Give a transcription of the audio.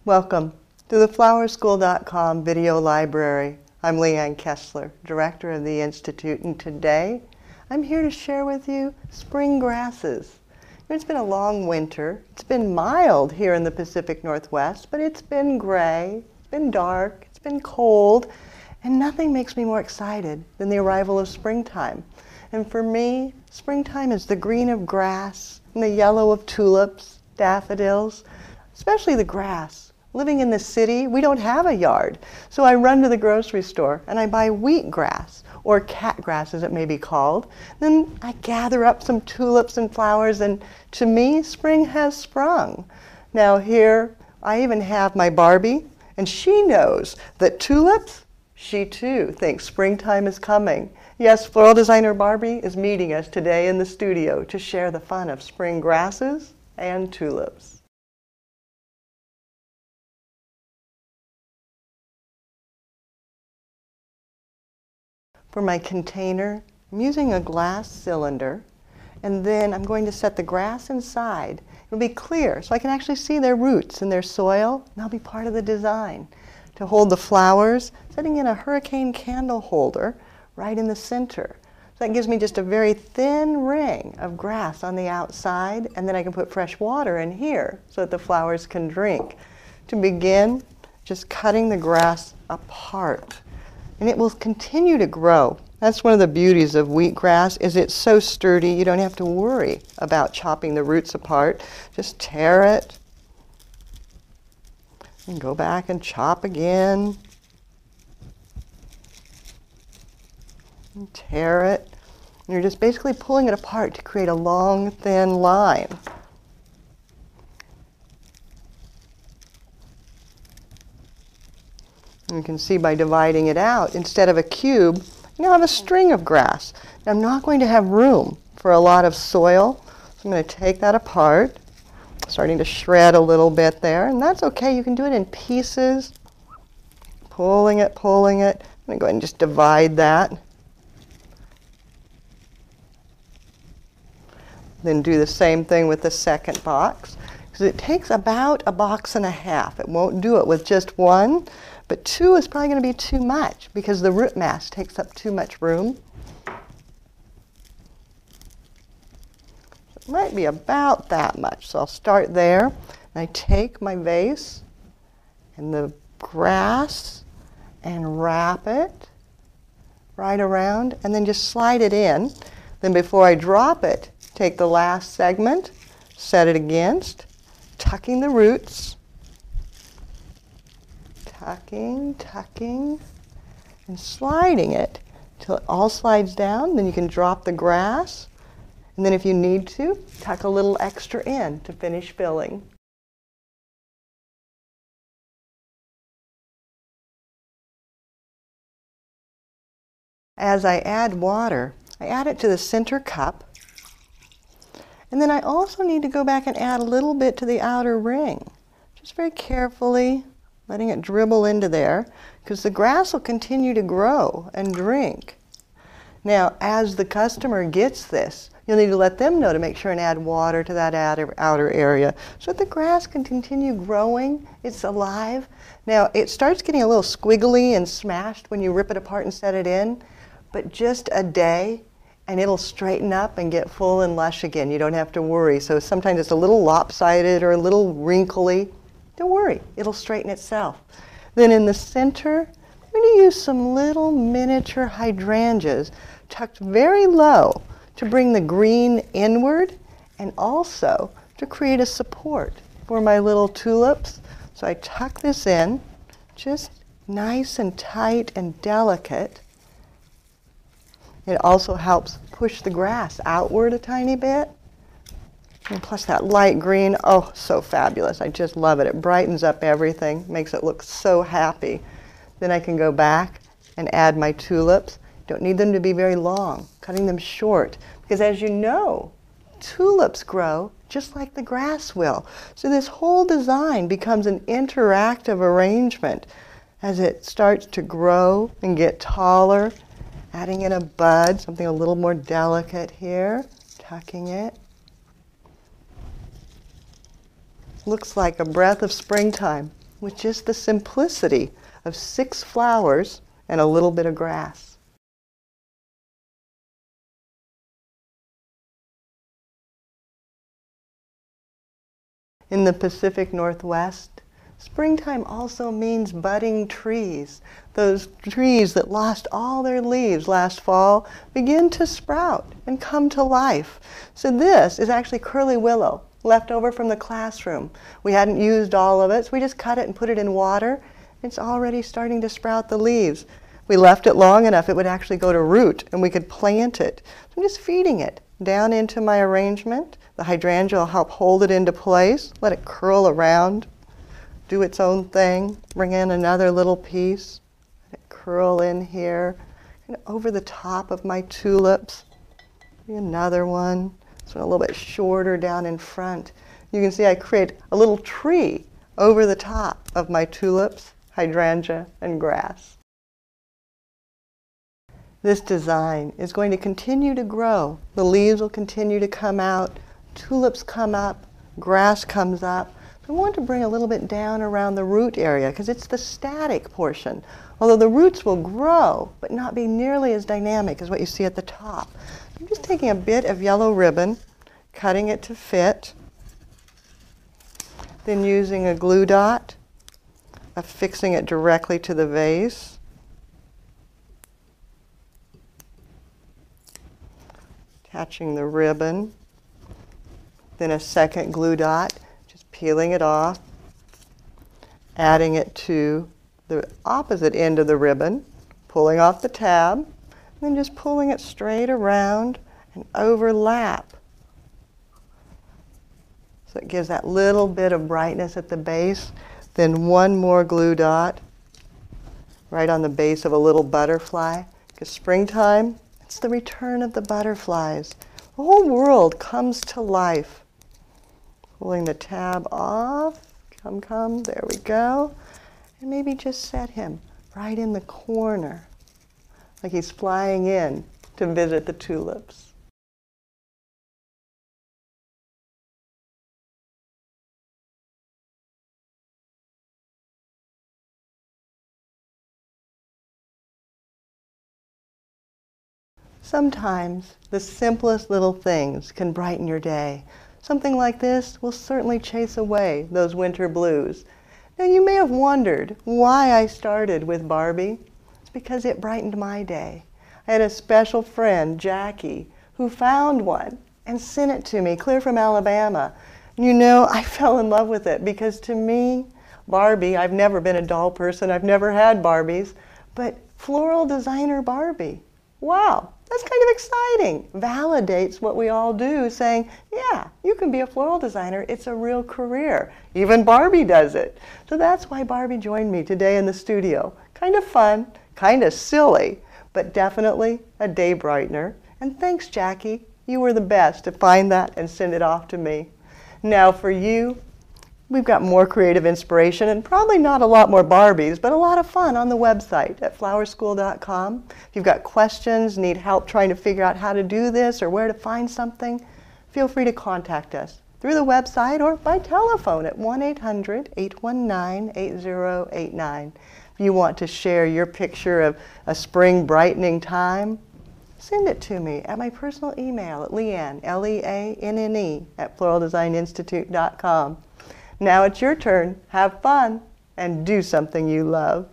Welcome to the flowerschool.com video library. I'm Leanne Kessler, director of the Institute, and today I'm here to share with you spring grasses. It's been a long winter. It's been mild here in the Pacific Northwest, but it's been gray, it's been dark, it's been cold, and nothing makes me more excited than the arrival of springtime. And for me, springtime is the green of grass and the yellow of tulips, daffodils, especially the grass. Living in the city, we don't have a yard. So I run to the grocery store and I buy wheatgrass, or catgrass as it may be called. Then I gather up some tulips and flowers, and to me, spring has sprung. Now here, I even have my Barbie, and she knows that tulips, she too thinks springtime is coming. Yes, floral designer Barbie is meeting us today in the studio to share the fun of spring grasses and tulips. For my container, I'm using a glass cylinder, and then I'm going to set the grass inside. It'll be clear, so I can actually see their roots and their soil, and that'll be part of the design. To hold the flowers, setting in a hurricane candle holder right in the center. So that gives me just a very thin ring of grass on the outside, and then I can put fresh water in here so that the flowers can drink. To begin, just cutting the grass apart. And it will continue to grow. That's one of the beauties of wheatgrass, is it's so sturdy you don't have to worry about chopping the roots apart. Just tear it and go back and chop again. And tear it. And you're just basically pulling it apart to create a long, thin line. And you can see by dividing it out, instead of a cube, you now have a string of grass. Now, I'm not going to have room for a lot of soil, so I'm going to take that apart, starting to shred a little bit there, and that's okay. You can do it in pieces, pulling it. I'm going to go ahead and just divide that. Then do the same thing with the second box, because it takes about a box and a half. It won't do it with just one. But two is probably going to be too much because the root mass takes up too much room. It might be about that much. So I'll start there. And I take my vase and the grass and wrap it right around and then just slide it in. Then before I drop it, take the last segment, set it against, tucking the roots. Tucking, and sliding it till it all slides down. Then you can drop the grass, and then if you need to, tuck a little extra in to finish filling. As I add water, I add it to the center cup, and then I also need to go back and add a little bit to the outer ring, just very carefully. Letting it dribble into there, because the grass will continue to grow and drink. Now, as the customer gets this, you'll need to let them know to make sure and add water to that outer area so that the grass can continue growing. It's alive. Now, it starts getting a little squiggly and smashed when you rip it apart and set it in, but just a day and it'll straighten up and get full and lush again. You don't have to worry. So sometimes it's a little lopsided or a little wrinkly. Don't worry, it'll straighten itself. Then in the center, I'm going to use some little miniature hydrangeas tucked very low to bring the green inward and also to create a support for my little tulips. So I tuck this in, just nice and tight and delicate. It also helps push the grass outward a tiny bit. And plus that light green, oh, so fabulous. I just love it. It brightens up everything, makes it look so happy. Then I can go back and add my tulips. Don't need them to be very long, cutting them short. Because as you know, tulips grow just like the grass will. So this whole design becomes an interactive arrangement as it starts to grow and get taller. Adding in a bud, something a little more delicate here, tucking it. Looks like a breath of springtime. with just the simplicity of 6 flowers and a little bit of grass. In the Pacific Northwest, springtime also means budding trees. Those trees that lost all their leaves last fall begin to sprout and come to life. So this is actually curly willow, left over from the classroom. We hadn't used all of it, so we just cut it and put it in water. It's already starting to sprout the leaves. We left it long enough, it would actually go to root, and we could plant it. So I'm just feeding it down into my arrangement. The hydrangea will help hold it into place, let it curl around, do its own thing, bring in another little piece, let it curl in here, and over the top of my tulips. Another one, this one a little bit shorter down in front. You can see I create a little tree over the top of my tulips, hydrangea, and grass. This design is going to continue to grow. The leaves will continue to come out, tulips come up, grass comes up. I want to bring a little bit down around the root area because it's the static portion. Although the roots will grow, but not be nearly as dynamic as what you see at the top. I'm just taking a bit of yellow ribbon, cutting it to fit, then using a glue dot, affixing it directly to the vase. Attaching the ribbon, then a second glue dot, just peeling it off, adding it to the opposite end of the ribbon, pulling off the tab, and then just pulling it straight around and overlap. So it gives that little bit of brightness at the base. Then one more glue dot right on the base of a little butterfly, because springtime, it's the return of the butterflies. The whole world comes to life. Pulling the tab off, come, there we go. And maybe just set him right in the corner, like he's flying in to visit the tulips. Sometimes the simplest little things can brighten your day. Something like this will certainly chase away those winter blues. Now you may have wondered why I started with Barbie. It's because it brightened my day. I had a special friend, Jackie, who found one and sent it to me, clear from Alabama. You know, I fell in love with it because to me, Barbie, I've never been a doll person, I've never had Barbies, but floral designer Barbie. Wow, that's kind of exciting. Validates what we all do, saying, yeah, you can be a floral designer. It's a real career. Even Barbie does it. So that's why Barbie joined me today in the studio. Kind of fun, kind of silly, but definitely a day brightener. And thanks, Jackie. You were the best to find that and send it off to me. Now for you, we've got more creative inspiration and probably not a lot more Barbies, but a lot of fun on the website at flowerschool.com. If you've got questions, need help trying to figure out how to do this or where to find something, feel free to contact us through the website or by telephone at 1-800-819-8089. If you want to share your picture of a spring brightening time, send it to me at my personal email at Leanne, Leanne, at floraldesigninstitute.com. Now it's your turn. Have fun and do something you love.